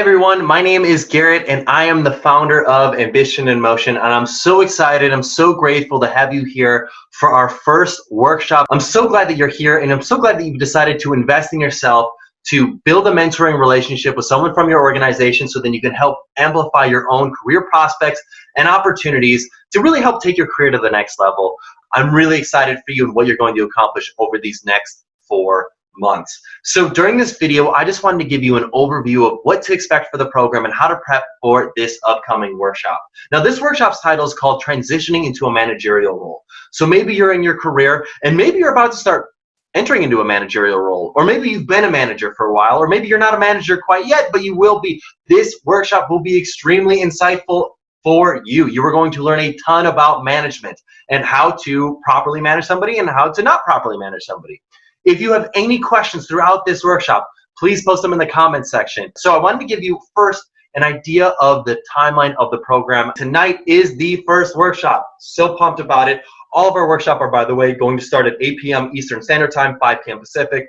everyone, my name is Garrett and I am the founder of Envision in Motion, and I'm so excited, I'm so grateful to have you here for our first workshop. I'm so glad that you're here, and I'm so glad that you've decided to invest in yourself to build a mentoring relationship with someone from your organization so then you can help amplify your own career prospects and opportunities to really help take your career to the next level. I'm really excited for you and what you're going to accomplish over these next 4 months. So during this video, I just wanted to give you an overview of what to expect for the program and how to prep for this upcoming workshop. Now, this workshop's title is called Transitioning into a Managerial Role. So maybe you're in your career and maybe you're about to start entering into a managerial role, or maybe you've been a manager for a while, or maybe you're not a manager quite yet, but you will be. This workshop will be extremely insightful for you. You are going to learn a ton about management and how to properly manage somebody and how to not properly manage somebody. If you have any questions throughout this workshop, please post them in the comments section. So I wanted to give you first an idea of the timeline of the program. Tonight is the first workshop. So pumped about it. All of our workshops are, by the way, going to start at 8 p.m. Eastern Standard Time, 5 p.m. Pacific,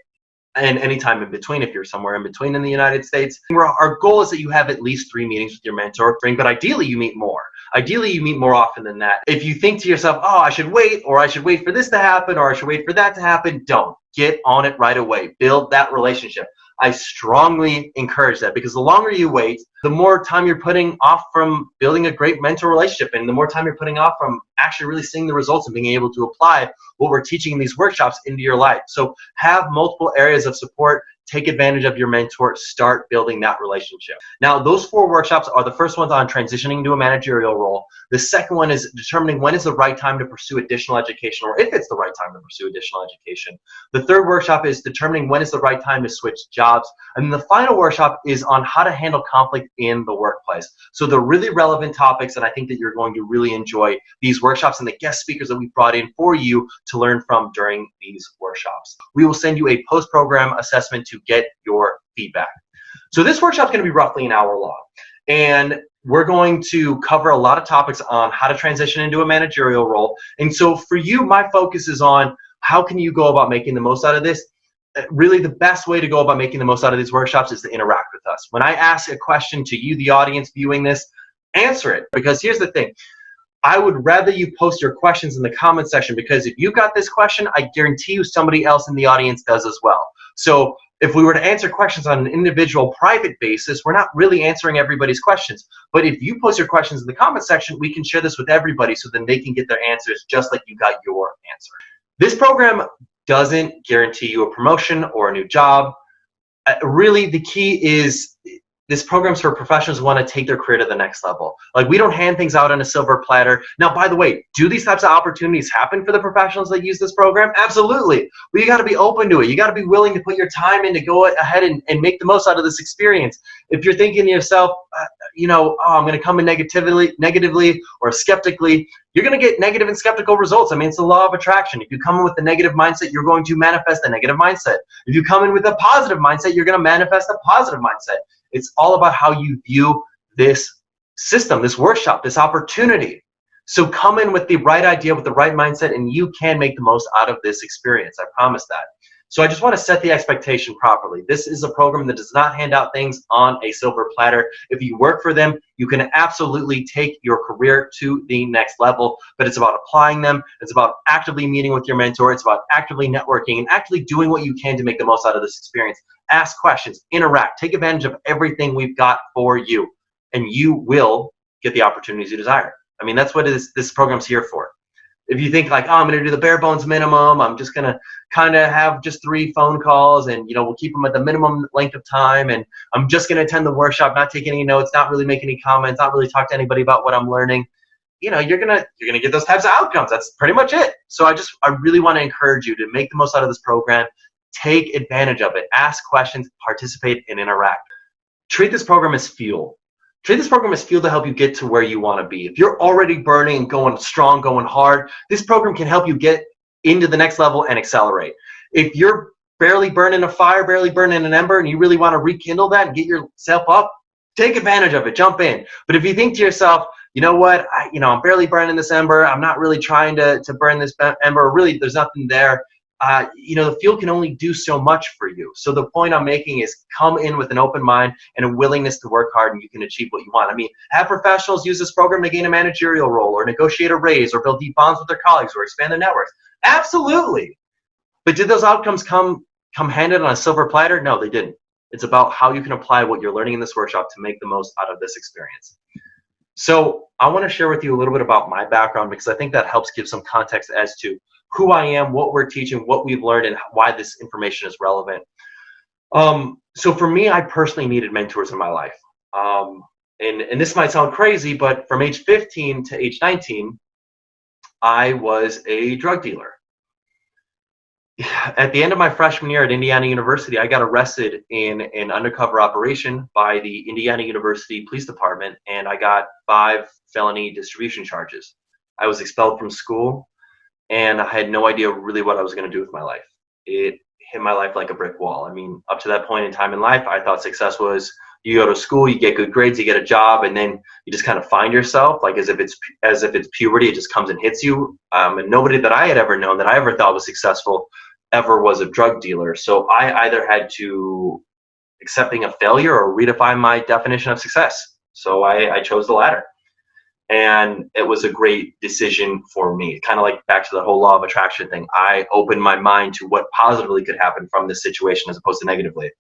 and any time in between if you're somewhere in between in the United States. Our goal is that you have at least 3 meetings with your mentor, but ideally you meet more. Ideally, you meet more often than that. If you think to yourself, oh, I should wait, or I should wait for this to happen, or I should wait for that to happen, don't. Get on it right away. Build that relationship. I strongly encourage that, because the longer you wait, the more time you're putting off from building a great mentor relationship, and the more time you're putting off from actually really seeing the results and being able to apply what we're teaching in these workshops into your life. So have multiple areas of support. Take advantage of your mentor. Start building that relationship. Now, those 4 workshops are the first ones on transitioning into a managerial role. The second one is determining when is the right time to pursue additional education, or if it's the right time to pursue additional education. The third workshop is determining when is the right time to switch jobs. And the final workshop is on how to handle conflict in the workplace. So they're really relevant topics, and I think that you're going to really enjoy these workshops and the guest speakers that we brought in for you to learn from during these workshops. We will send you a post-program assessment to get your feedback. So this workshop is going to be roughly an hour long, and we're going to cover a lot of topics on how to transition into a managerial role. And so for you, my focus is on how can you go about making the most out of this. Really, the best way to go about making the most out of these workshops is to interact with us. When I ask a question to you, the audience viewing this, answer it. Because here's the thing. I would rather you post your questions in the comment section, because if you got this question, I guarantee you somebody else in the audience does as well. So if we were to answer questions on an individual private basis, we're not really answering everybody's questions. But if you post your questions in the comment section, we can share this with everybody so then they can get their answers just like you got your answer. This program doesn't guarantee you a promotion or a new job. Really, the key is this program's for professionals who want to take their career to the next level. Like, we don't hand things out on a silver platter. Now, by the way, do these types of opportunities happen for the professionals that use this program? Absolutely. But you got to be open to it. You got to be willing to put your time in to go ahead and make the most out of this experience. If you're thinking to yourself, oh, I'm going to come in negatively or skeptically, you're going to get negative and skeptical results. I mean, it's the law of attraction. If you come in with a negative mindset, you're going to manifest a negative mindset. If you come in with a positive mindset, you're going to manifest a positive mindset. It's all about how you view this system, this workshop, this opportunity. So come in with the right idea, with the right mindset, and you can make the most out of this experience. I promise that. So I just want to set the expectation properly. This is a program that does not hand out things on a silver platter. If you work for them, you can absolutely take your career to the next level, but it's about applying them. It's about actively meeting with your mentor. It's about actively networking and actually doing what you can to make the most out of this experience. Ask questions, interact, take advantage of everything we've got for you, and you will get the opportunities you desire. I mean, that's what this program's here for. If you think like, oh, I'm going to do the bare bones minimum, I'm just going to kind of have just 3 phone calls, and we'll keep them at the minimum length of time, and I'm just going to attend the workshop, not take any notes, not really make any comments, not really talk to anybody about what I'm learning, you're gonna get those types of outcomes. That's pretty much it. So I really want to encourage you to make the most out of this program. Take advantage of it. Ask questions, participate, and interact. Treat this program as fuel. Treat this program as fuel to help you get to where you want to be. If you're already burning and going strong, going hard, this program can help you get into the next level and accelerate. If you're barely burning a fire, barely burning an ember, and you really want to rekindle that and get yourself up, take advantage of it. Jump in. But if you think to yourself, you know what, I'm barely burning this ember, I'm not really trying to burn this ember, really there's nothing there, the field can only do so much for you. So the point I'm making is come in with an open mind and a willingness to work hard, and you can achieve what you want. I mean, have professionals use this program to gain a managerial role or negotiate a raise or build deep bonds with their colleagues or expand their networks. Absolutely. But did those outcomes come handed on a silver platter? No, they didn't. It's about how you can apply what you're learning in this workshop to make the most out of this experience. So I want to share with you a little bit about my background, because I think that helps give some context as to who I am, what we're teaching, what we've learned, and why this information is relevant. So for me, I personally needed mentors in my life. And this might sound crazy, but from age 15 to age 19, I was a drug dealer. At the end of my freshman year at Indiana University, I got arrested in an undercover operation by the Indiana University Police Department, and I got 5 felony distribution charges. I was expelled from school, and I had no idea really what I was going to do with my life. It hit my life like a brick wall. I mean, up to that point in time in life, I thought success was you go to school, you get good grades, you get a job, and then you just kind of find yourself, like as if it's puberty. It just comes and hits you. And nobody that I had ever known that I ever thought was successful ever was a drug dealer. So I either had to accept being a failure or redefine my definition of success. So I chose the latter. And it was a great decision for me. Kind of like back to the whole law of attraction thing. I opened my mind to what positively could happen from this situation as opposed to negatively.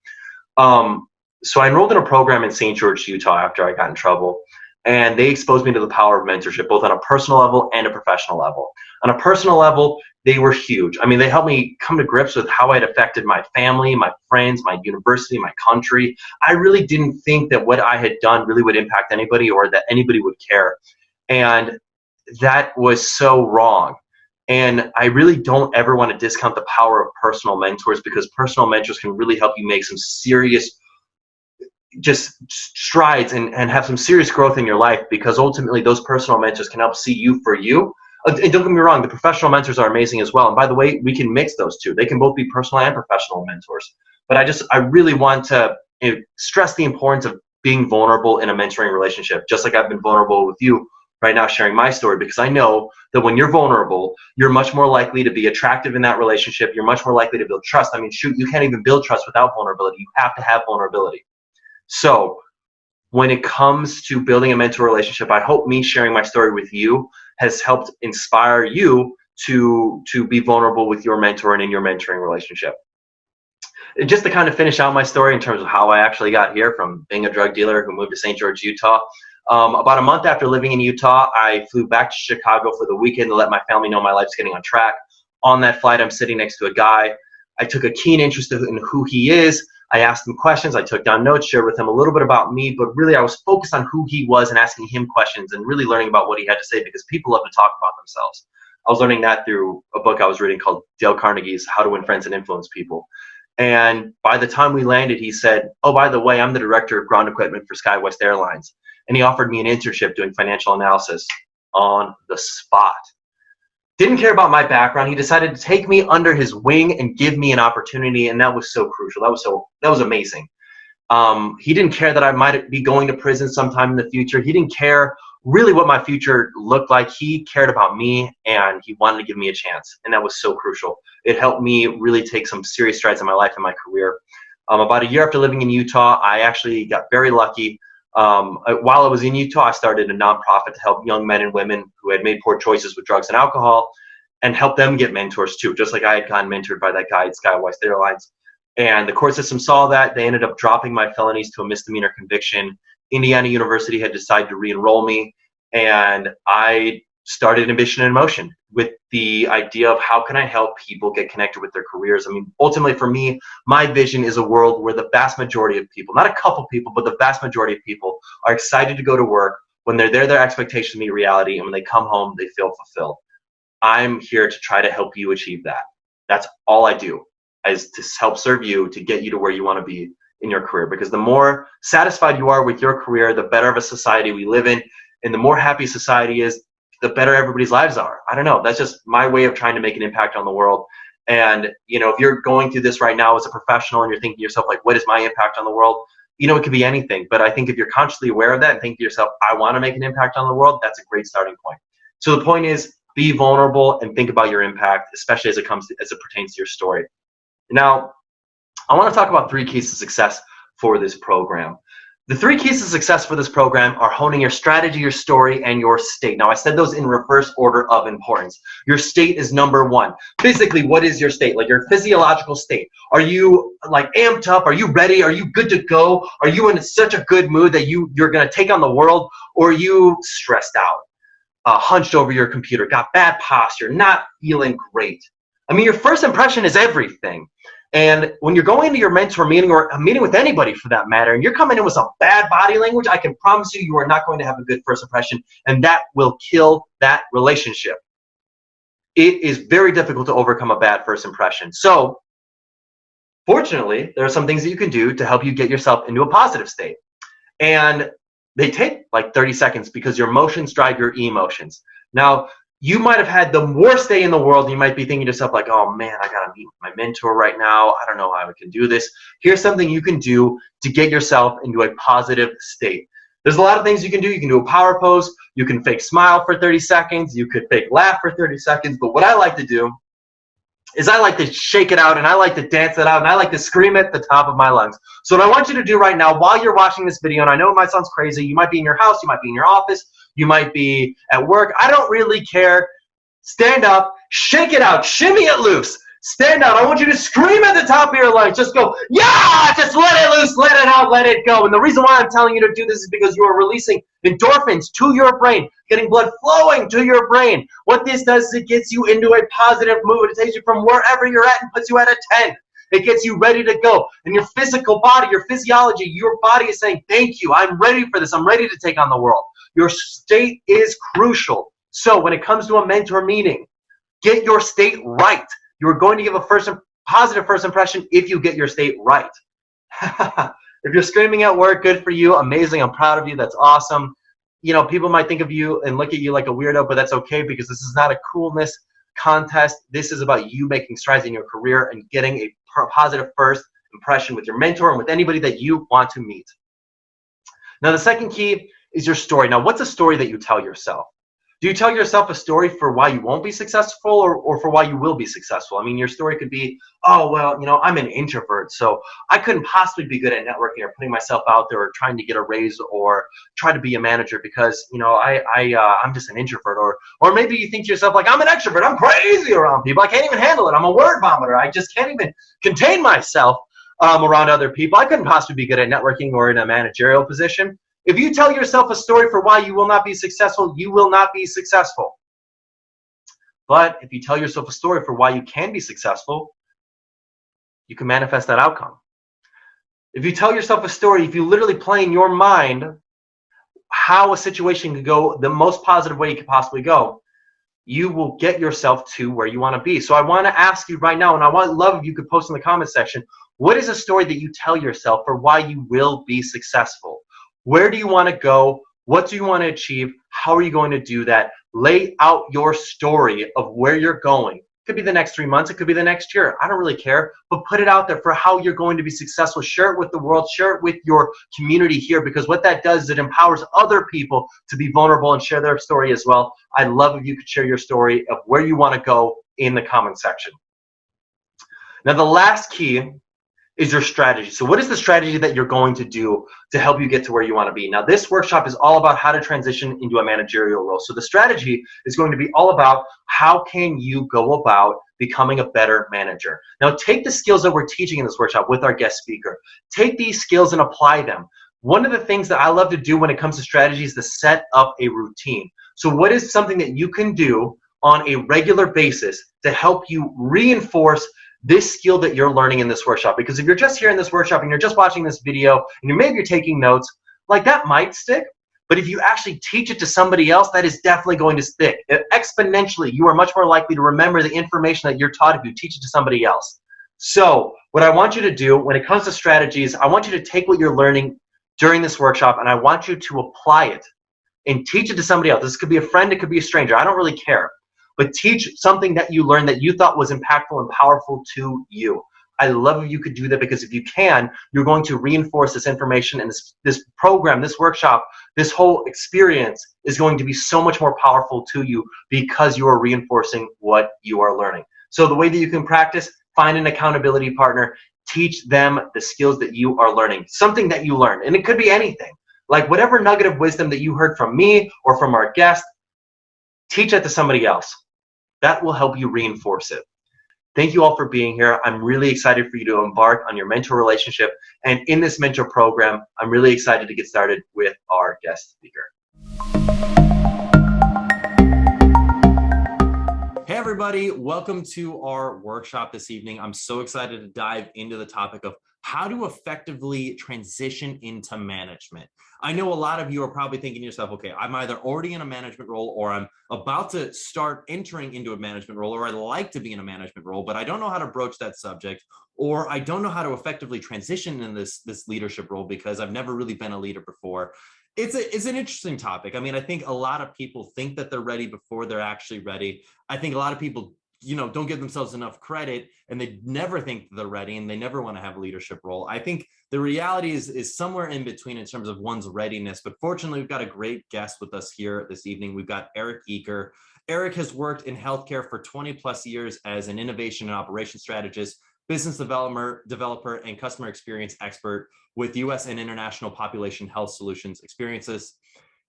So I enrolled in a program in St. George, Utah after I got in trouble. And they exposed me to the power of mentorship, both on a personal level and a professional level. On a personal level, they were huge. I mean, they helped me come to grips with how it affected my family, my friends, my university, my country. I really didn't think that what I had done really would impact anybody or that anybody would care. And that was so wrong. And I really don't ever want to discount the power of personal mentors, because personal mentors can really help you make some serious just strides and have some serious growth in your life, because ultimately those personal mentors can help see you for you. And don't get me wrong, the professional mentors are amazing as well. And by the way, we can mix those two. They can both be personal and professional mentors. But I really want to stress the importance of being vulnerable in a mentoring relationship, just like I've been vulnerable with you right now sharing my story, because I know that when you're vulnerable, you're much more likely to be attractive in that relationship. You're much more likely to build trust. I mean, shoot, you can't even build trust without vulnerability. You have to have vulnerability. So when it comes to building a mentor relationship, I hope me sharing my story with you has helped inspire you to be vulnerable with your mentor and in your mentoring relationship. Just to kind of finish out my story in terms of how I actually got here from being a drug dealer who moved to St. George, Utah. About a month after living in Utah, I flew back to Chicago for the weekend to let my family know my life's getting on track. On that flight, I'm sitting next to a guy. I took a keen interest in who he is. I asked him questions. I took down notes, shared with him a little bit about me, but really I was focused on who he was and asking him questions and really learning about what he had to say, because people love to talk about themselves. I was learning that through a book I was reading called Dale Carnegie's How to Win Friends and Influence People. And by the time we landed, he said, "Oh, by the way, I'm the director of ground equipment for SkyWest Airlines." And he offered me an internship doing financial analysis on the spot. Didn't care about my background. He decided to take me under his wing and give me an opportunity, and that was so crucial. That was amazing. He didn't care that I might be going to prison sometime in the future. He didn't care really what my future looked like. He cared about me, and he wanted to give me a chance, and that was so crucial. It helped me really take some serious strides in my life and my career. About a year after living in Utah, I actually got very lucky. While I was in Utah, I started a nonprofit to help young men and women who had made poor choices with drugs and alcohol and help them get mentors too, just like I had gotten mentored by that guy at SkyWest Airlines. And the court system saw that. They ended up dropping my felonies to a misdemeanor conviction. Indiana University had decided to re-enroll me, and I started Envision in Motion with the idea of how can I help people get connected with their careers. I mean, ultimately for me, my vision is a world where the vast majority of people, not a couple people, but the vast majority of people are excited to go to work. When they're there, their expectations meet reality, and when they come home, they feel fulfilled. I'm here to try to help you achieve that. That's all I do, is to help serve you, to get you to where you want to be in your career. Because the more satisfied you are with your career, the better of a society we live in, and the more happy society is, the better everybody's lives are. I don't know. That's just my way of trying to make an impact on the world. And, you know, if you're going through this right now as a professional and you're thinking to yourself, like, what is my impact on the world? You know, it could be anything. But I think if you're consciously aware of that and think to yourself, I want to make an impact on the world, that's a great starting point. So the point is, be vulnerable, and think about your impact, especially as it pertains to your story. Now, I want to talk about 3 keys to success for this program. The 3 keys to success for this program are honing your strategy, your story, and your state. Now, I said those in reverse order of importance. Your state is number 1. Physically, what is your state? Like your physiological state. Are you like amped up? Are you ready? Are you good to go? Are you in such a good mood that you're going to take on the world? Or are you stressed out, hunched over your computer, got bad posture, not feeling great? I mean, your first impression is everything. And when you're going into your mentor meeting, or a meeting with anybody for that matter, and you're coming in with some bad body language, I can promise you, you are not going to have a good first impression, and that will kill that relationship. It is very difficult to overcome a bad first impression. So, fortunately, there are some things that you can do to help you get yourself into a positive state. And they take like 30 seconds because your emotions drive your emotions. Now, you might have had the worst day in the world. You might be thinking to yourself like, oh man, I got to meet with my mentor right now. I don't know how I can do this. Here's something you can do to get yourself into a positive state. There's a lot of things you can do. You can do a power pose. You can fake smile for 30 seconds. You could fake laugh for 30 seconds. But what I like to do is I like to shake it out, and I like to dance it out, and I like to scream at the top of my lungs. So what I want you to do right now while you're watching this video, and I know it might sound crazy, you might be in your house, you might be in your office, you might be at work, I don't really care. Stand up, shake it out, shimmy it loose. Stand out. I want you to scream at the top of your lungs. Just go, yeah, just let it loose, let it out, let it go. And the reason why I'm telling you to do this is because you are releasing endorphins to your brain, getting blood flowing to your brain. What this does is it gets you into a positive mood. It takes you from wherever you're at and puts you at a 10. It gets you ready to go. And your physical body, your physiology, your body is saying, thank you, I'm ready for this. I'm ready to take on the world. Your state is crucial. So when it comes to a mentor meeting, get your state right. You're going to give a positive first impression if you get your state right. If you're screaming at work, good for you. Amazing. I'm proud of you. That's awesome. You know, people might think of you and look at you like a weirdo, but that's okay because this is not a coolness contest. This is about you making strides in your career and getting a positive first impression with your mentor and with anybody that you want to meet. Now, the second key is your story. Now, what's a story that you tell yourself? Do you tell yourself a story for why you won't be successful or for why you will be successful? I mean, your story could be, oh, well, you know, I'm an introvert, so I couldn't possibly be good at networking or putting myself out there or trying to get a raise or try to be a manager because, you know, I'm just an introvert. Or maybe you think to yourself, like, I'm an extrovert. I'm crazy around people. I can't even handle it. I'm a word vomiter. I just can't even contain myself around other people. I couldn't possibly be good at networking or in a managerial position. If you tell yourself a story for why you will not be successful, you will not be successful. But if you tell yourself a story for why you can be successful, you can manifest that outcome. If you tell yourself a story, if you literally play in your mind how a situation could go the most positive way you could possibly go, you will get yourself to where you want to be. So I want to ask you right now, and I would love if you could post in the comment section, what is a story that you tell yourself for why you will be successful? Where do you want to go? What do you want to achieve? How are you going to do that? Lay out your story of where you're going. It could be the next 3 months. It could be the next year. I don't really care. But put it out there for how you're going to be successful. Share it with the world. Share it with your community here because what that does is it empowers other people to be vulnerable and share their story as well. I'd love if you could share your story of where you want to go in the comment section. Now, the last key is your strategy. So what is the strategy that you're going to do to help you get to where you want to be? Now, this workshop is all about how to transition into a managerial role. So the strategy is going to be all about how can you go about becoming a better manager. Now, take the skills that we're teaching in this workshop with our guest speaker. Take these skills and apply them. One of the things that I love to do when it comes to strategy is to set up a routine. So what is something that you can do on a regular basis to help you reinforce this skill that you're learning in this workshop? Because if you're just here in this workshop and you're just watching this video and maybe you're taking notes, like that might stick. But if you actually teach it to somebody else, that is definitely going to stick. Exponentially, you are much more likely to remember the information that you're taught if you teach it to somebody else. So what I want you to do when it comes to strategies, I want you to take what you're learning during this workshop and I want you to apply it and teach it to somebody else. This could be a friend, it could be a stranger. I don't really care. But teach something that you learned that you thought was impactful and powerful to you. I love if you could do that, because if you can, you're going to reinforce this information, and this program, this workshop, this whole experience is going to be so much more powerful to you because you are reinforcing what you are learning. So the way that you can practice, find an accountability partner, teach them the skills that you are learning, something that you learn. And it could be anything. Like whatever nugget of wisdom that you heard from me or from our guest, teach that to somebody else. That will help you reinforce it. Thank you all for being here. I'm really excited for you to embark on your mentor relationship. And in this mentor program, I'm really excited to get started with our guest speaker. Hey everybody, welcome to our workshop this evening. I'm so excited to dive into the topic of how to effectively transition into management. I know a lot of you are probably thinking to yourself, okay, I'm either already in a management role or I'm about to start entering into a management role, or I'd like to be in a management role, but I don't know how to broach that subject, or I don't know how to effectively transition in this leadership role because I've never really been a leader before. It's an interesting topic. I mean, I think a lot of people think that they're ready before they're actually ready. I think a lot of people, don't give themselves enough credit, and they never think they're ready, and they never want to have a leadership role. I think the reality is somewhere in between in terms of one's readiness. But fortunately, we've got a great guest with us here this evening. We've got Erik Eaker. Erik has worked in healthcare for 20 plus years as an innovation and operations strategist, business developer, and customer experience expert with U.S. and international population health solutions experiences.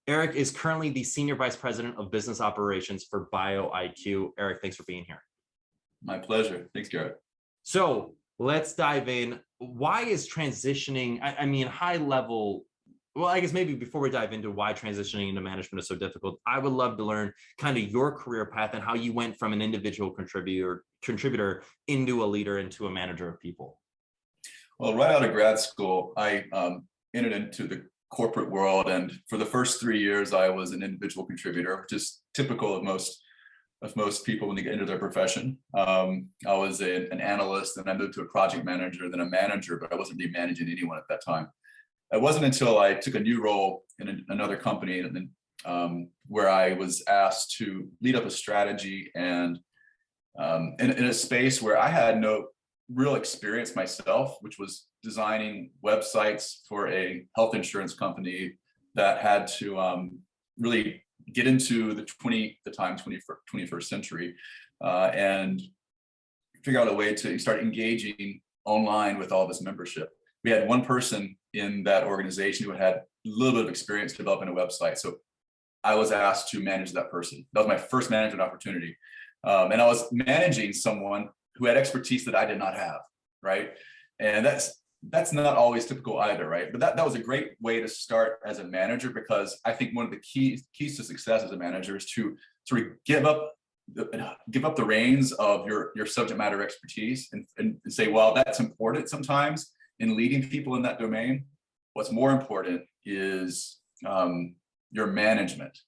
Erik is currently the Senior Vice President of Business Operations for BioIQ. Erik, thanks for being here. My pleasure. Thanks, Garrett. So let's dive in. Why is transitioning, I mean, high level, well, I guess maybe before we dive into why transitioning into management is so difficult, I would love to learn kind of your career path and how you went from an individual contributor into a leader, into a manager of people. Well, right out of grad school, I entered into the corporate world, and for the first 3 years, I was an individual contributor, which is typical of most people when they get into their profession. I was an analyst, and I moved to a project manager, then a manager, but I wasn't really managing anyone at that time. It wasn't until I took a new role in another company, and then where I was asked to lead up a strategy, and in a space where I had no real experience myself, which was designing websites for a health insurance company that had to really get into the 21st century and figure out a way to start engaging online with all this membership. We had one person in that organization who had a little bit of experience developing a website. So I was asked to manage that person. That was my first management opportunity. And I was managing someone who had expertise that I did not have, right? And that's not always typical either, right? But that was a great way to start as a manager, because I think one of the keys to success as a manager is to sort of give up the reins of your subject matter expertise and say, well, that's important sometimes in leading people in that domain. What's more important is your management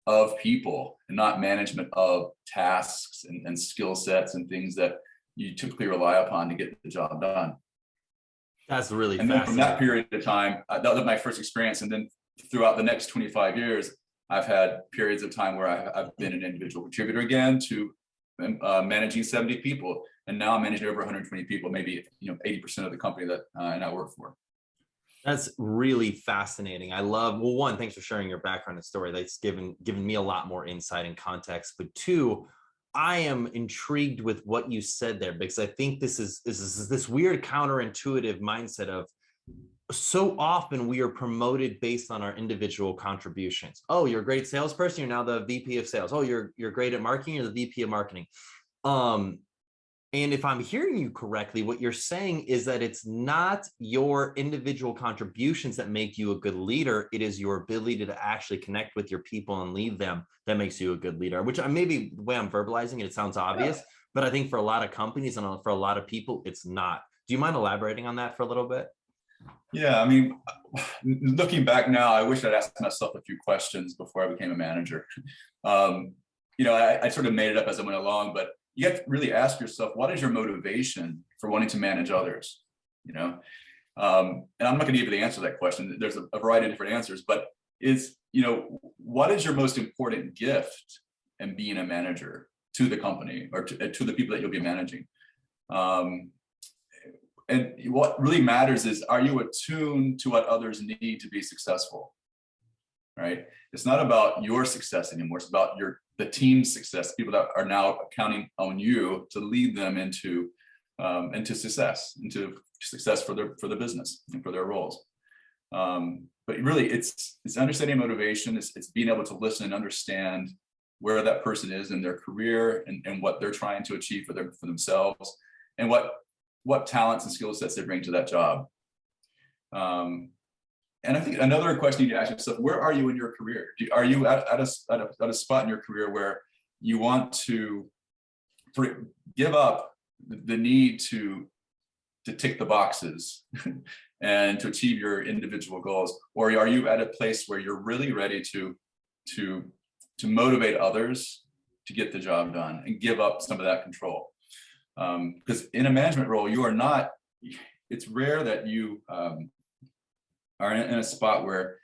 of people, and not management of tasks and skill sets and things that you typically rely upon to get the job done. That's really and fascinating. Then from that period of time, that was my first experience. And then throughout the next 25 years, I've had periods of time where I've been an individual contributor again to managing 70 people. And now I'm managing over 120 people, maybe 80% of the company that I now work for. That's really fascinating. I love, well, one, thanks for sharing your background and story. That's given me a lot more insight and context. But two, I am intrigued with what you said there, because I think this is this weird counterintuitive mindset of, so often we are promoted based on our individual contributions. Oh, you're a great salesperson, you're now the VP of sales. Oh, you're great at marketing, you're the VP of marketing. And if I'm hearing you correctly, what you're saying is that it's not your individual contributions that make you a good leader. It is your ability to actually connect with your people and lead them that makes you a good leader, which maybe the way I'm verbalizing it, it sounds obvious, but I think for a lot of companies and for a lot of people, it's not. Do you mind elaborating on that for a little bit? Yeah, I mean, looking back now, I wish I'd asked myself a few questions before I became a manager. I sort of made it up as I went along, but you have to really ask yourself, what is your motivation for wanting to manage others? And I'm not going to give you the answer to that question. There's a variety of different answers, but what is your most important gift in being a manager to the company or to the people that you'll be managing? and what really matters is, are you attuned to what others need to be successful? Right? It's not about your success anymore. It's about the team's success. People that are now counting on you to lead them into success for the business and for their roles. But really, it's understanding motivation. It's being able to listen and understand where that person is in their career and what they're trying to achieve for themselves, and what talents and skill sets they bring to that job. And I think another question you need to ask yourself: where are you in your career? Are you at a spot in your career where you want to give up the need to tick the boxes and to achieve your individual goals, or are you at a place where you're really ready to motivate others to get the job done and give up some of that control? Because in a management role, you are not. It's rare that you are in a spot where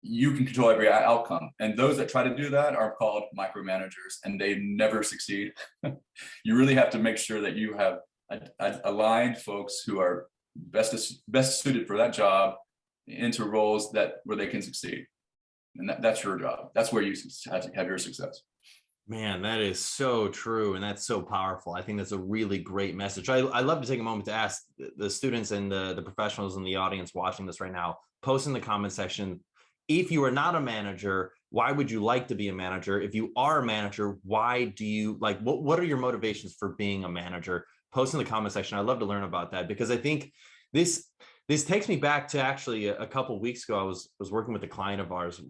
you can control every outcome. And those that try to do that are called micromanagers, and they never succeed. You really have to make sure that you have aligned folks who are best suited for that job into roles where they can succeed. And that's your job. That's where you have your success. Man, that is so true. And that's so powerful. I think that's a really great message. I love to take a moment to ask the students and the professionals in the audience watching this right now, post in the comment section, if you are not a manager, why would you like to be a manager? If you are a manager, why do you like, what are your motivations for being a manager? Post in the comment section. I'd love to learn about that, because I think this takes me back to actually a couple of weeks ago. I was working with a client of ours.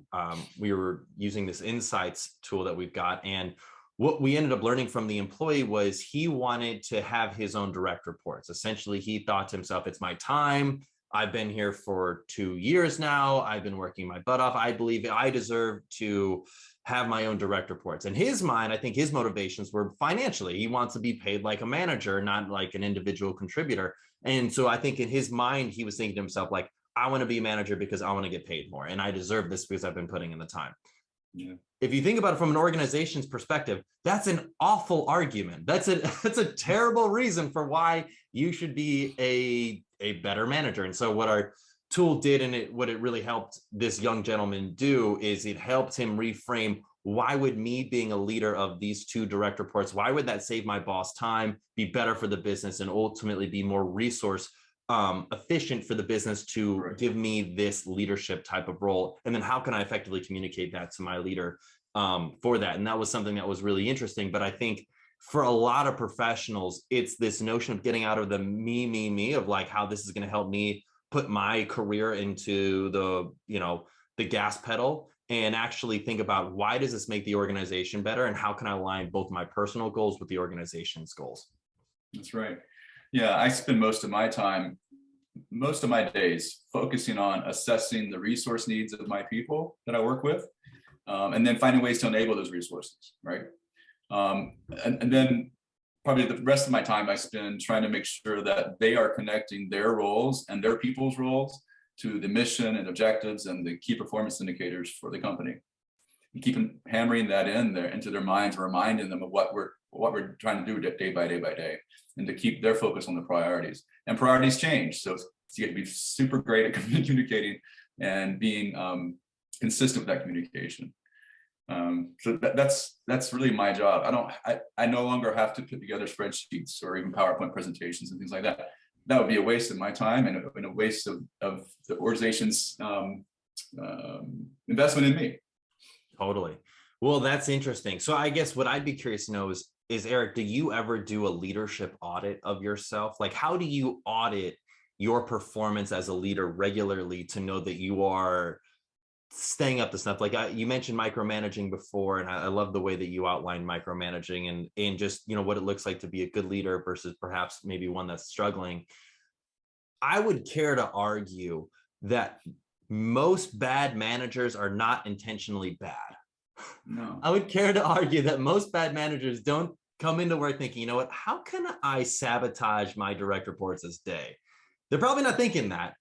We were using this insights tool that we've got. And what we ended up learning from the employee was he wanted to have his own direct reports. Essentially, he thought to himself, it's my time. I've been here for 2 years now. I've been working my butt off. I believe I deserve to have my own direct reports. In his mind, I think his motivations were financially. He wants to be paid like a manager, not like an individual contributor. And so I think in his mind, he was thinking to himself, like, I want to be a manager because I want to get paid more. And I deserve this because I've been putting in the time. Yeah. If you think about it from an organization's perspective, that's an awful argument. That's a terrible reason for why you should be a better manager. And so what our tool did, and what it really helped this young gentleman do, is it helped him reframe, why would me being a leader of these 2 direct reports, why would that save my boss time, be better for the business, and ultimately be more resource efficient for the business to give me this leadership type of role? And then how can I effectively communicate that to my leader for that? And that was something that was really interesting. But I think for a lot of professionals, it's this notion of getting out of the me of like how this is going to help me put my career into the gas pedal, and actually think about, why does this make the organization better, and how can I align both my personal goals with the organization's goals? That's right. Yeah, I spend most of my days focusing on assessing the resource needs of my people that I work with, and then finding ways to enable those resources, right? And then probably the rest of my time I spend trying to make sure that they are connecting their roles and their people's roles to the mission and objectives and the key performance indicators for the company. And keep hammering that into their minds, reminding them of what we're trying to do day by day, and to keep their focus on the priorities. And priorities change, so you have to be super great at communicating and being consistent with that communication. So that's really my job. I no longer have to put together spreadsheets or even PowerPoint presentations and things like that. That would be a waste of my time and a waste of the organization's investment in me. Totally. Well, that's interesting. So I guess what I'd be curious to know is Erik, do you ever do a leadership audit of yourself? Like, how do you audit your performance as a leader regularly to know that you are staying up to snuff? Like you mentioned micromanaging before, and I love the way that you outlined micromanaging and just, what it looks like to be a good leader versus perhaps maybe one that's struggling. I would care to argue that most bad managers are not intentionally bad. No. I would care to argue that most bad managers don't come into work thinking, how can I sabotage my direct reports this day? They're probably not thinking that,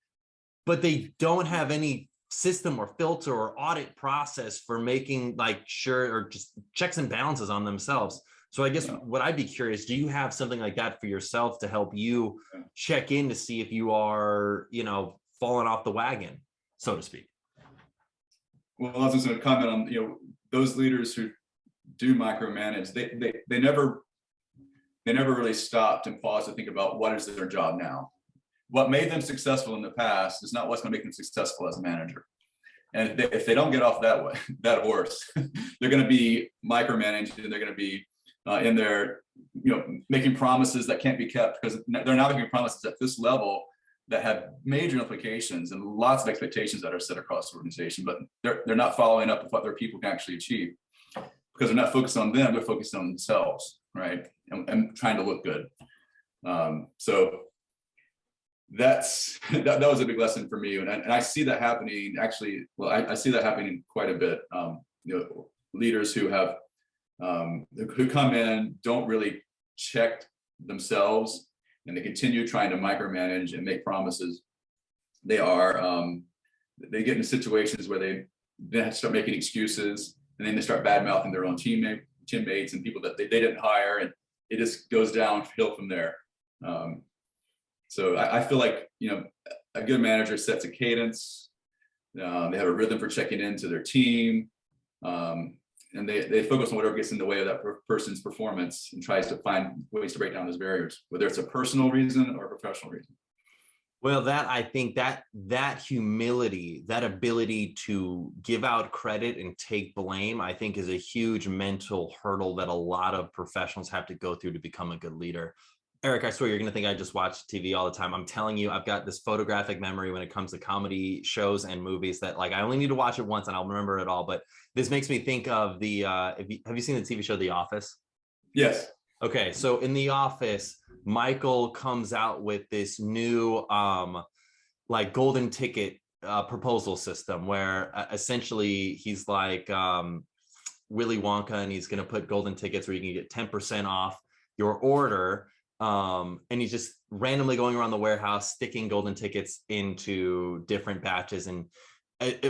but they don't have any system or filter or audit process for making sure, or just checks and balances on themselves. So I guess Yeah. what I'd be curious, do you have something like that for yourself to help you Yeah. check in to see if you are, falling off the wagon, so to speak? Well, I was just going to comment on, those leaders who do micromanage, they never really stopped and paused to think about what is their job now. What made them successful in the past is not what's going to make them successful as a manager. And if they don't get off that horse, they're going to be micromanaged, and they're going to be in there, making promises that can't be kept, because they're now making promises at this level that have major implications and lots of expectations that are set across the organization, but they're not following up with what their people can actually achieve, because they're not focused on them, they're focused on themselves, right? And trying to look good. So that was a big lesson for me, and I see that happening actually. Well, I see that happening quite a bit. Leaders who have who come in, don't really check themselves, and they continue trying to micromanage and make promises. They get into situations where they then have to start making excuses, and then they start bad mouthing their own teammates and people that they didn't hire, and it just goes downhill from there. So I feel like, a good manager sets a cadence. They have a rhythm for checking into their team, and they focus on whatever gets in the way of that person's performance, and tries to find ways to break down those barriers, whether it's a personal reason or a professional reason. Well, I think that humility, that ability to give out credit and take blame, I think is a huge mental hurdle that a lot of professionals have to go through to become a good leader. Erik, I swear you're going to think I just watch TV all the time. I'm telling you, I've got this photographic memory when it comes to comedy shows and movies that, like, I only need to watch it once and I'll remember it all. But this makes me think of have you seen the TV show The Office? Yes. Okay, so in The Office, Michael comes out with this new golden ticket proposal system where essentially he's like Willy Wonka, and he's going to put golden tickets where you can get 10% off your order. And he's just randomly going around the warehouse, sticking golden tickets into different batches. And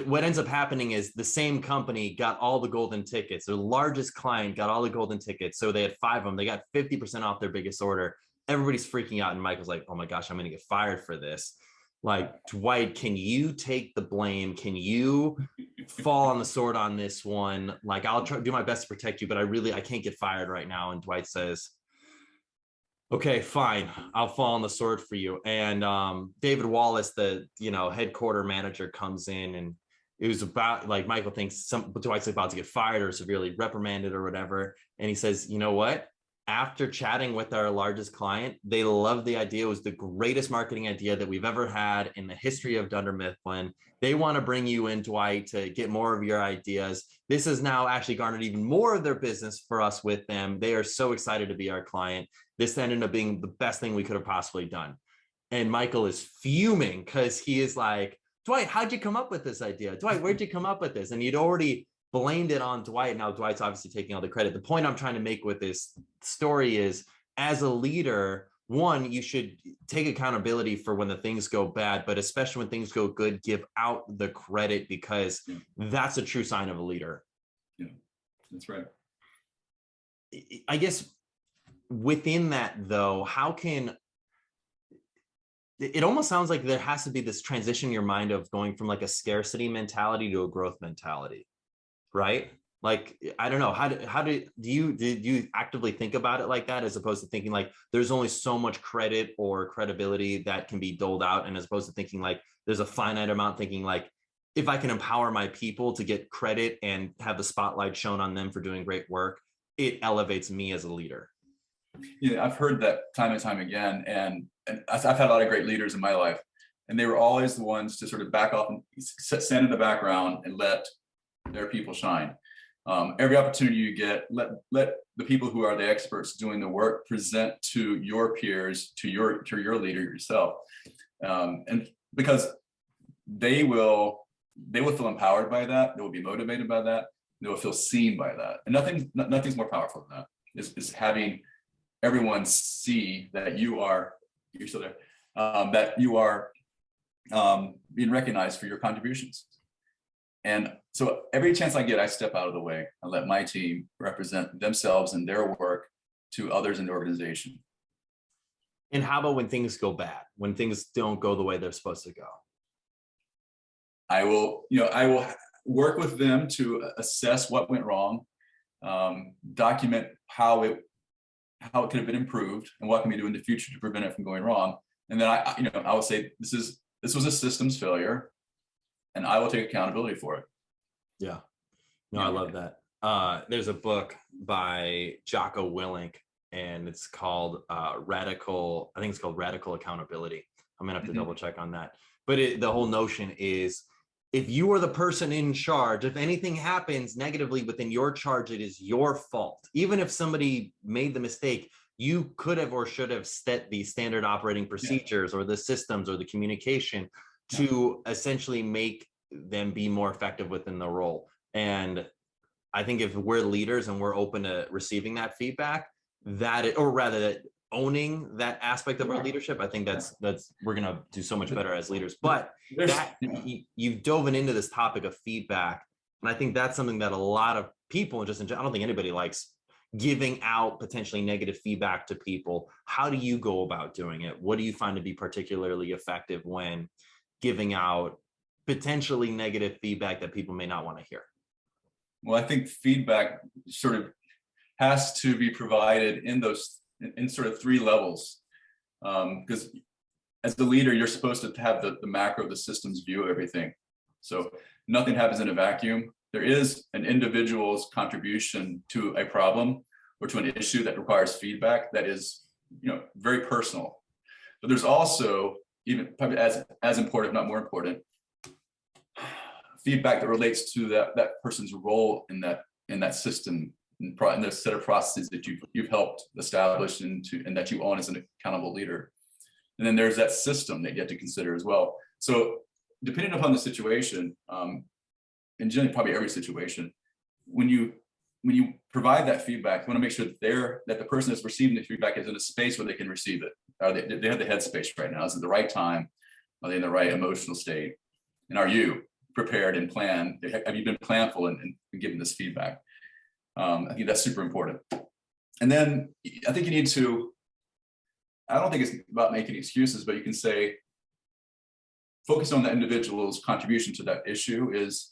what ends up happening is the same company got all the golden tickets. Their largest client got all the golden tickets. So they had 5 of them. They got 50% off their biggest order. Everybody's freaking out. And Michael's like, oh my gosh, I'm going to get fired for this. Like, Dwight, can you take the blame? Can you fall on the sword on this one? Like, I'll try to do my best to protect you, but I can't get fired right now. And Dwight says, okay, fine, I'll fall on the sword for you. And David Wallace, the headquarter manager, comes in, and it was about, like, Michael thinks Dwight's about to get fired or severely reprimanded or whatever. And he says, you know what? After chatting with our largest client, they love the idea. It was the greatest marketing idea that we've ever had in the history of Dunder Mifflin. They want to bring you in, Dwight, to get more of your ideas. This has now actually garnered even more of their business for us with them. They are so excited to be our client. This ended up being the best thing we could have possibly done. And Michael is fuming because he is like, Dwight, how'd you come up with this idea? Dwight, where'd you come up with this? And he'd already blamed it on Dwight. Now Dwight's obviously taking all the credit. The point I'm trying to make with this story is, as a leader, one, you should take accountability for when the things go bad, but especially when things go good, give out the credit, because that's a true sign of a leader. Yeah, that's right. I guess within that, though, it almost sounds like there has to be this transition in your mind of going from like a scarcity mentality to a growth mentality, right? Like, I don't know, did you actively think about it like that, as opposed to thinking like there's only so much credit or credibility that can be doled out, and as opposed to thinking like there's a finite amount, thinking like, if I can empower my people to get credit and have the spotlight shown on them for doing great work, it elevates me as a leader. Yeah, I've heard that time and time again, and I've had a lot of great leaders in my life, and they were always the ones to sort of back off and stand in the background and let their people shine. Every opportunity you get, let the people who are the experts doing the work present to your peers, to your leader yourself, and because they will feel empowered by that, they will be motivated by that, they will feel seen by that, and nothing's more powerful than that. Is having everyone see that you're still there, that you are being recognized for your contributions. And so every chance I get, I step out of the way. I let my team represent themselves and their work to others in the organization. And how about when things go bad, when things don't go the way they're supposed to go? I will work with them to assess what went wrong, document how it could have been improved and what can we do in the future to prevent it from going wrong. And then I will say this was a systems failure, and I will take accountability for it. Yeah, no, I love that. There's a book by Jocko Willink, and it's called Radical Accountability. I'm gonna have to double check on that. But the whole notion is, if you are the person in charge, if anything happens negatively within your charge, it is your fault. Even if somebody made the mistake, you could have or should have set the standard operating procedures or the systems or the communication to essentially make them be more effective within the role. And I think if we're leaders and we're open to receiving that feedback, owning that aspect of our leadership, I think that's we're gonna do so much better as leaders. But you've dove into this topic of feedback, and I think that's something that a lot of people, I don't think anybody likes giving out potentially negative feedback to people. How do you go about doing it? What do you find to be particularly effective when giving out potentially negative feedback that people may not want to hear? Well, I think feedback sort of has to be provided in sort of three levels, because as the leader, you're supposed to have the macro, the systems view of everything. So nothing happens in a vacuum. There is an individual's contribution to a problem or to an issue that requires feedback that is, very personal. But there's also, even probably as important, if not more important, feedback that relates to that person's role in that system, in the set of processes that you've helped establish and that you own as an accountable leader. And then there's that system that you have to consider as well. So depending upon the situation, and generally probably every situation, when you provide that feedback, you want to make sure that the person that's receiving the feedback is in a space where they can receive it. They have the headspace right now. Is it the right time? Are they in the right emotional state? And are you prepared and planned? Have you been planful in giving this feedback? I think that's super important. And then I think you need to, I don't think it's about making excuses, but you can say, focus on the individual's contribution to that issue is,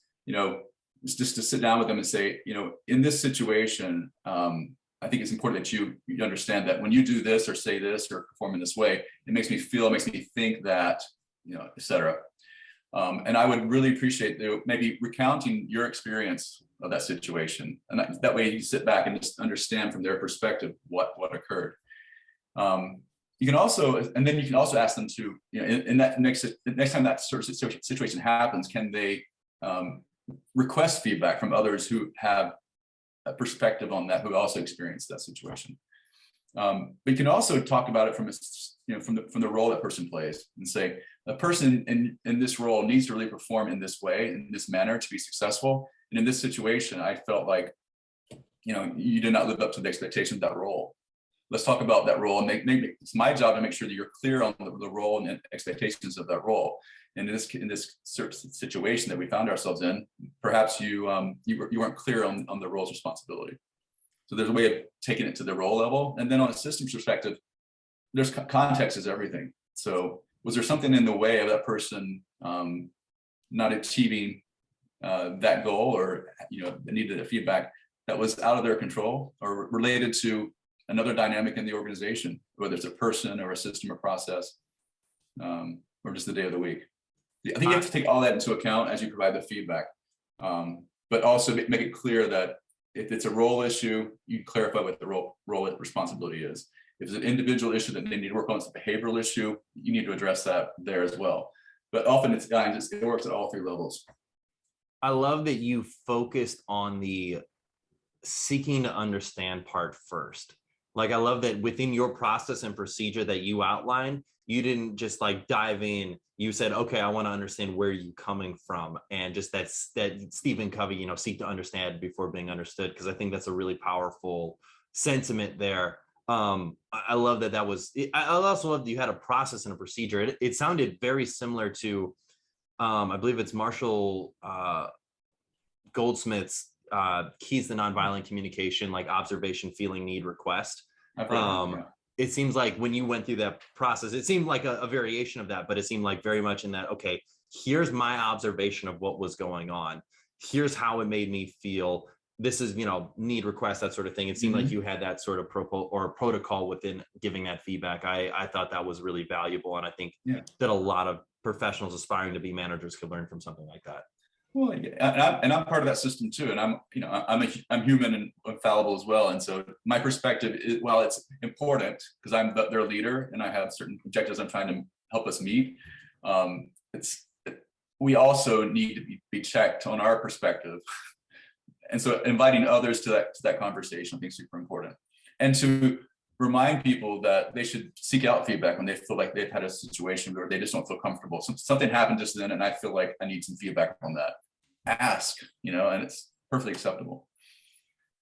it's just to sit down with them and say, in this situation, I think it's important that you understand that when you do this or say this or perform in this way, it makes me think that, et cetera. And I would really appreciate maybe recounting your experience of that situation. And that way you sit back and just understand from their perspective what occurred. You can also ask them to, in that next time that sort of situation happens, can they request feedback from others who have a perspective on that, who also experienced that situation. But you can also talk about it from the role that person plays and say, a person in this role needs to really perform in this way, in this manner to be successful. And in this situation, I felt like, you did not live up to the expectation of that role. Let's talk about that role, and it's my job to make sure that you're clear on the role and expectations of that role. And in this sort of situation that we found ourselves in, perhaps you weren't clear on the role's responsibility. So there's a way of taking it to the role level. And then on a systems perspective, there's context is everything. So was there something in the way of that person not achieving that goal, or they needed a feedback that was out of their control or related to another dynamic in the organization, whether it's a person or a system or process, or just the day of the week. I think you have to take all that into account as you provide the feedback, but also make it clear that if it's a role issue, you clarify what the role responsibility is. If it's an individual issue that they need to work on, it's a behavioral issue, you need to address that there as well. But often it works at all three levels. I love that you focused on the seeking to understand part first. Like, I love that within your process and procedure that you outlined, you didn't just dive in. You said, okay, I want to understand where you're coming from. And just that Stephen Covey, seek to understand before being understood. Because I think that's a really powerful sentiment there. I love that was, I also love that you had a process and a procedure. It sounded very similar to, I believe it's Marshall Goldsmith's Keys to Nonviolent Communication, like observation, feeling, need, request. I've heard that, yeah. It seems like when you went through that process, it seemed like a variation of that, but it seemed like very much in that, okay, here's my observation of what was going on. Here's how it made me feel. This is, need request, that sort of thing. It seemed like you had that sort of protocol within giving that feedback. I thought that was really valuable. And I think that a lot of professionals aspiring to be managers could learn from something like that. Well, yeah, and I'm part of that system too. And I'm human and fallible as well. And so my perspective is, while it's important because I'm their leader and I have certain objectives I'm trying to help us meet, we also need to be checked on our perspective. And so inviting others to that conversation, I think, is super important. And to remind people that they should seek out feedback when they feel like they've had a situation where they just don't feel comfortable. Something happened just then, and I feel like I need some feedback on that. Ask, and it's perfectly acceptable.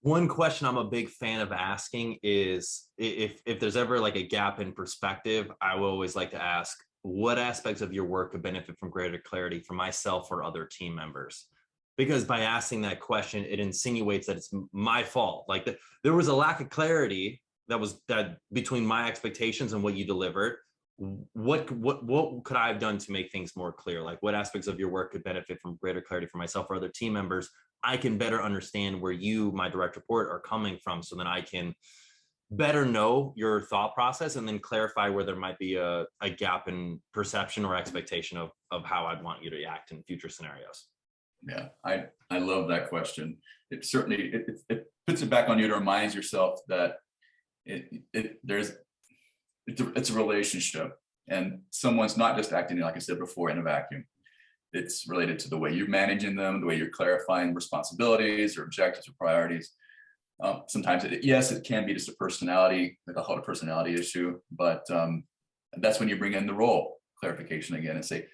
One question I'm a big fan of asking is if there's ever like a gap in perspective, I will always like to ask, what aspects of your work could benefit from greater clarity for myself or other team members? Because by asking that question, it insinuates that it's my fault. Like there was a lack of clarity that between my expectations and what you delivered. What could I have done to make things more clear? Like what aspects of your work could benefit from greater clarity for myself or other team members? I can better understand where you, my direct report, are coming from, so then I can better know your thought process and then clarify where there might be a gap in perception or expectation of how I'd want you to act in future scenarios. Yeah, I love that question. It certainly it puts it back on you to remind yourself that it's a relationship, and someone's not just acting, like I said before, in a vacuum. It's related to the way you're managing them, the way you're clarifying responsibilities or objectives or priorities. Sometimes it can be just a personality, like a whole personality issue, but that's when you bring in the role clarification again and say,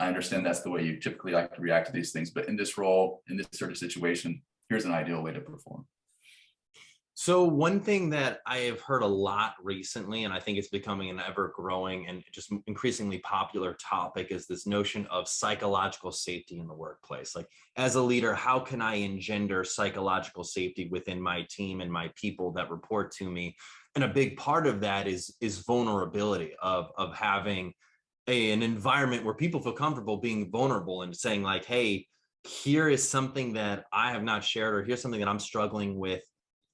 I understand that's the way you typically like to react to these things, but in this role, in this sort of situation, here's an ideal way to perform. So one thing that I have heard a lot recently, and I think it's becoming an ever growing and just increasingly popular topic, is this notion of psychological safety in the workplace. Like as a leader, how can I engender psychological safety within my team and my people that report to me? And a big part of that is vulnerability of having an environment where people feel comfortable being vulnerable and saying like, hey, here is something that I have not shared, or here's something that I'm struggling with.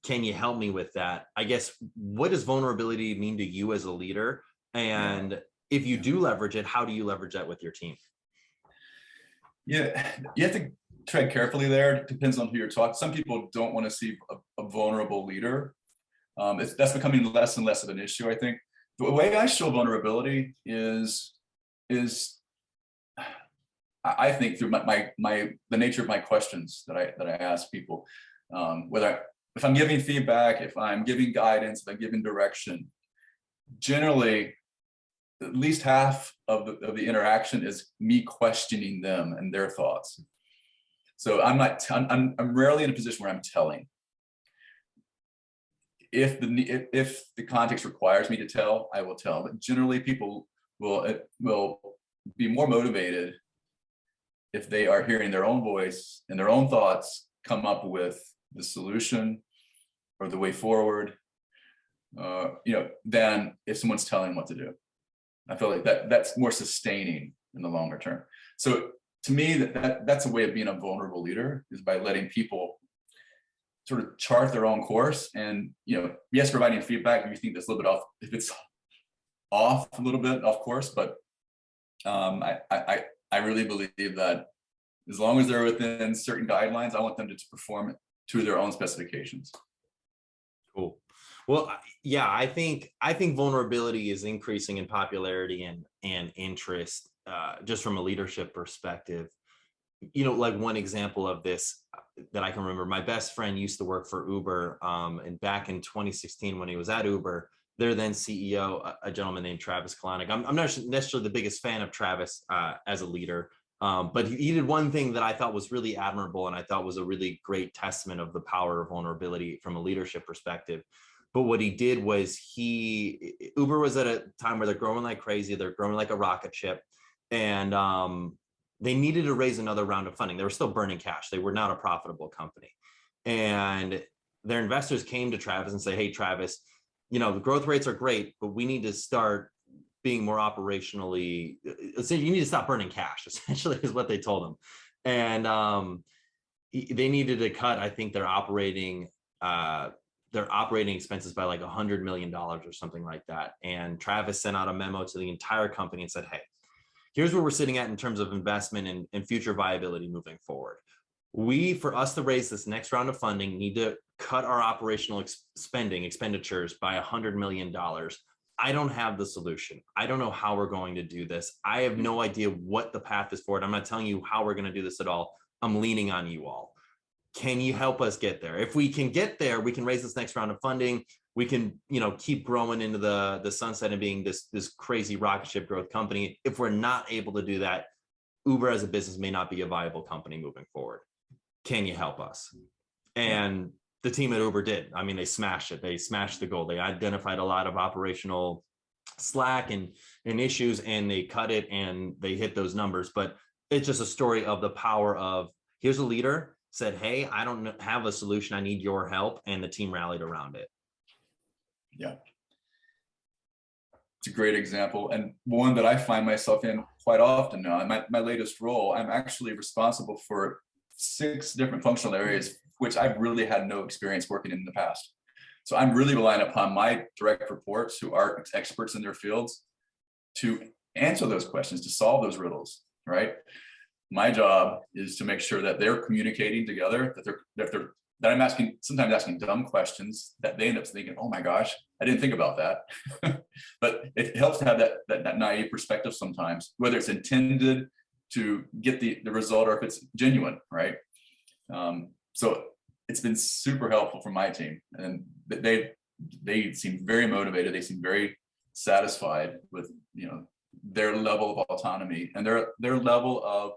Can you help me with that? I guess, what does vulnerability mean to you as a leader? And if you do leverage it, how do you leverage that with your team? Yeah, you have to tread carefully there. It depends on who you're talking. Some people don't want to see a vulnerable leader. That's becoming less and less of an issue, I think. The way I show vulnerability is I think through the nature of my questions that I ask people, if I'm giving feedback, if I'm giving guidance, if I'm giving direction, generally, at least half of the interaction is me questioning them and their thoughts. So I'm rarely in a position where I'm telling. If the context requires me to tell, I will tell. But generally, people will be more motivated if they are hearing their own voice and their own thoughts come up with the solution or the way forward, than if someone's telling them what to do. I feel like that's more sustaining in the longer term. So to me, that's a way of being a vulnerable leader, is by letting people sort of chart their own course. And yes, providing feedback if you think that's a little bit off, if it's off a little bit off course, but I really believe that as long as they're within certain guidelines, I want them to perform to their own specifications. Cool. Well, yeah, I think vulnerability is increasing in popularity and interest, just from a leadership perspective. Like one example of this that I can remember, my best friend used to work for Uber, and back in 2016 when he was at Uber, their then CEO, a gentleman named Travis Kalanick. I'm not necessarily the biggest fan of Travis as a leader, but he did one thing that I thought was really admirable, and I thought was a really great testament of the power of vulnerability from a leadership perspective. But what he did was Uber was at a time where they're growing like crazy. They're growing like a rocket ship, and they needed to raise another round of funding. They were still burning cash. They were not a profitable company. And their investors came to Travis and say, hey, Travis, the growth rates are great, but we need to start being more operationally, so you need to stop burning cash, essentially, is what they told them. And they needed to cut, I think, their operating expenses by like $100 million or something like that. And Travis sent out a memo to the entire company and said, hey, here's where we're sitting at in terms of investment and future viability moving forward. For us to raise this next round of funding, need to cut our operational expenditures by $100 million. I don't have the solution. I don't know how we're going to do this. I have no idea what the path is forward. I'm not telling you how we're going to do this at all. I'm leaning on you all. Can you help us get there? If we can get there, we can raise this next round of funding. We can, keep growing into the sunset and being this crazy rocket ship growth company. If we're not able to do that, Uber as a business may not be a viable company moving forward. Can you help us? And the team at Uber did. I mean, they smashed it. They smashed the goal. They identified a lot of operational slack and issues, and they cut it and they hit those numbers. But it's just a story of the power of, here's a leader said, hey, I don't have a solution. I need your help. And the team rallied around it. Yeah. It's a great example, and one that I find myself in quite often now. In my latest role, I'm actually responsible for 6 different functional areas, which I've really had no experience working in the past. So I'm really relying upon my direct reports, who are experts in their fields, to answer those questions, to solve those riddles, right? My job is to make sure that they're communicating together, that I'm sometimes asking dumb questions that they end up thinking, oh my gosh, I didn't think about that. But it helps to have that naive perspective sometimes, whether it's intended to get the result or if it's genuine, right? So it's been super helpful for my team, and they seem very motivated. They seem very satisfied with their level of autonomy and their level of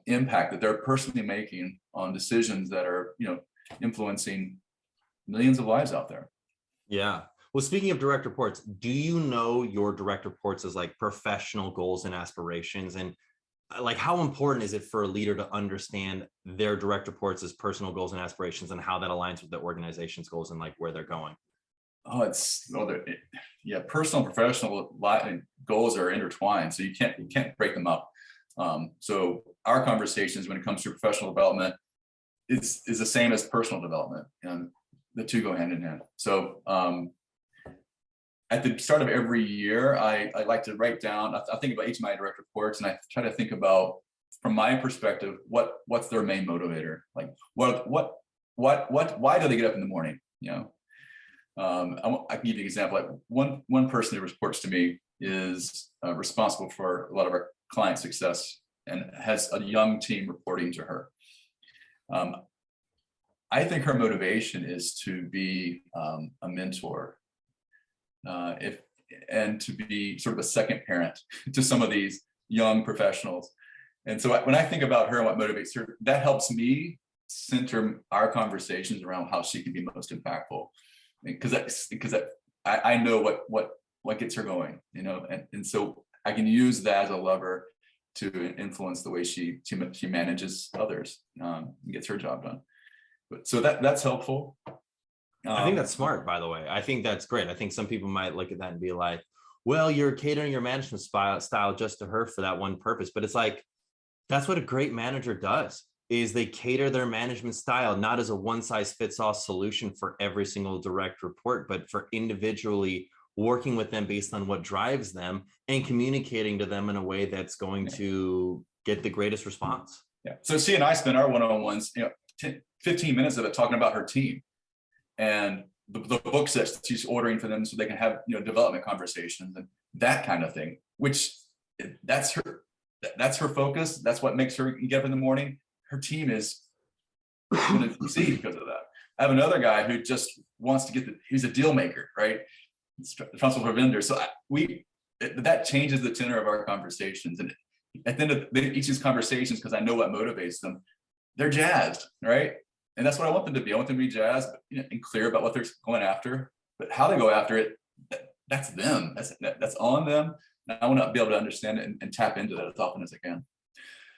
impact that they're personally making on decisions that are influencing millions of lives out there. Yeah. Well, speaking of direct reports, do you know your direct reports as like professional goals and aspirations? And like, how important is it for a leader to understand their direct reports as personal goals and aspirations, and how that aligns with the organization's goals and like where they're going? Personal and professional goals are intertwined, so you can't break them up. So our conversations when it comes to professional development is the same as personal development, and the two go hand in hand. So at the start of every year, I like to write down, I think about each of my direct reports, and I try to think about, from my perspective, what's their main motivator? Like why do they get up in the morning? I can give you an example. Like one person who reports to me is responsible for a lot of our client success and has a young team reporting to her. I think her motivation is to be a mentor, and to be sort of a second parent to some of these young professionals. And so when I think about her and what motivates her, that helps me center our conversations around how she can be most impactful, because I know what gets her going, and so I can use that as a lever to influence the way she manages others, and gets her job done. But so that's helpful. I think that's smart, by the way. I think that's great. I think some people might look at that and be like, well, you're catering your management style just to her for that one purpose. But it's like, that's what a great manager does, is they cater their management style, not as a one size fits all solution for every single direct report, but for individually working with them based on what drives them and communicating to them in a way that's going to get the greatest response. Yeah. So she and I spent our one-on-ones, 15 minutes of it talking about her team and the books that she's ordering for them so they can have development conversations and that kind of thing, which that's her focus. That's what makes her get up in the morning. Her team is going to succeed because of that. I have another guy who just wants to he's a deal maker, right? Responsible for vendors. So that changes the tenor of our conversations. And at the end of each of these conversations, because I know what motivates them, they're jazzed, right? And that's what I want them to be. I want them to be jazzed and clear about what they're going after, but how they go after it, that's them. That's on them. And I want to be able to understand it and tap into that as often as I can.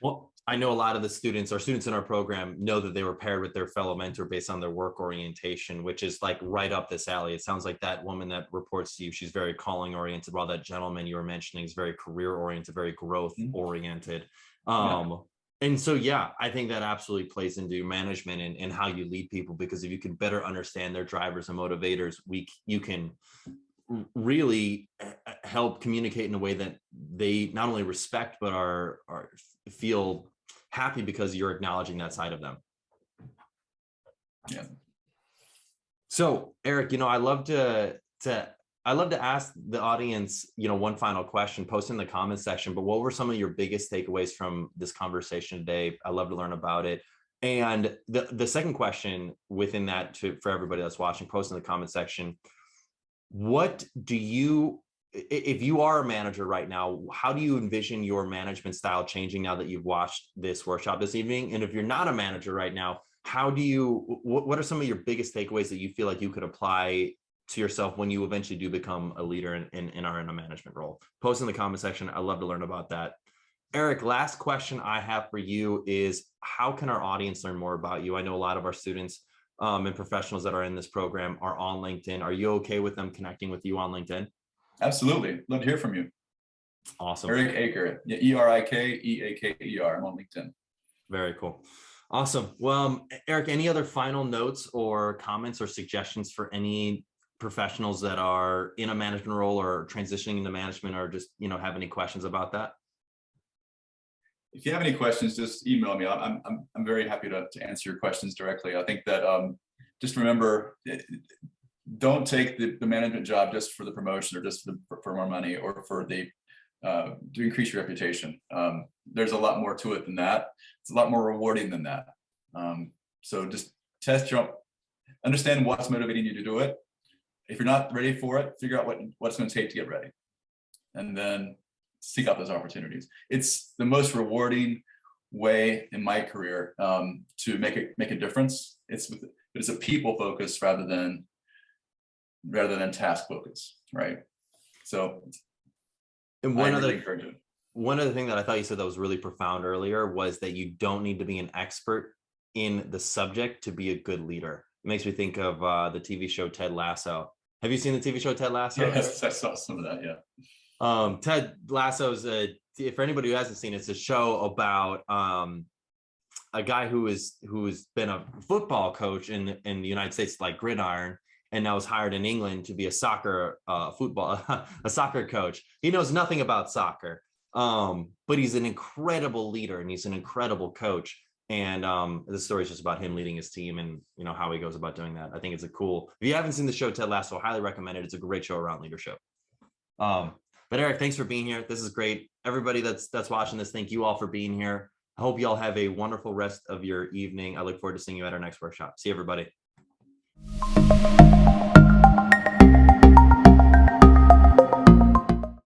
Well, I know a lot of the students, our students in our program, know that they were paired with their fellow mentor based on their work orientation, which is like right up this alley. It sounds like that woman that reports to you, she's very calling oriented, while that gentleman you were mentioning is very career oriented, very growth oriented. And so, yeah, I think that absolutely plays into management and how you lead people, because if you can better understand their drivers and motivators, you can really help communicate in a way that they not only respect, but are feel happy because you're acknowledging that side of them. Yeah. So, Erik, I love to ask the audience, one final question, post in the comments section, but what were some of your biggest takeaways from this conversation today? I love to learn about it. And the second question within that, for everybody that's watching, post in the comment section, what do you, if you are a manager right now, how do you envision your management style changing now that you've watched this workshop this evening? And if you're not a manager right now, what are some of your biggest takeaways that you feel like you could apply to yourself when you eventually do become a leader and are in a management role? Post in the comment section. I'd love to learn about that. Erik, last question I have for you is, how can our audience learn more about you? I know a lot of our students and professionals that are in this program are on LinkedIn. Are you okay with them connecting with you on LinkedIn? Absolutely. Love to hear from you. Awesome. Erik Eaker. Yeah, Erikeaker. I'm on LinkedIn. Very cool. Awesome. Well, Erik, any other final notes or comments or suggestions for any professionals that are in a management role or transitioning into management, or just, have any questions about that? If you have any questions, just email me. I'm very happy to answer your questions directly. I think that just remember, don't take the management job just for the promotion or just for more money or for the to increase your reputation. There's a lot more to it than that. It's a lot more rewarding than that. So just understand what's motivating you to do it. If you're not ready for it, figure out what's going to take to get ready, and then seek out those opportunities. It's the most rewarding way in my career to make a difference. It's a people focus rather than task focus, right? So, and one other thing that I thought you said that was really profound earlier was that you don't need to be an expert in the subject to be a good leader. It makes me think of the TV show Ted Lasso. Have you seen the TV show Ted Lasso? Yes, I saw some of that. Yeah. Ted Lasso's for anybody who hasn't seen it, it's a show about a guy who's been a football coach in the United States, like gridiron, and now is hired in England to be a soccer coach. He knows nothing about soccer, but he's an incredible leader and he's an incredible coach. And the story is just about him leading his team and how he goes about doing that. I think it's if you haven't seen the show Ted Lasso, highly recommend it. It's a great show around leadership. But Erik, thanks for being here. This is great. Everybody that's watching this, thank you all for being here. I hope you all have a wonderful rest of your evening. I look forward to seeing you at our next workshop. See you, everybody.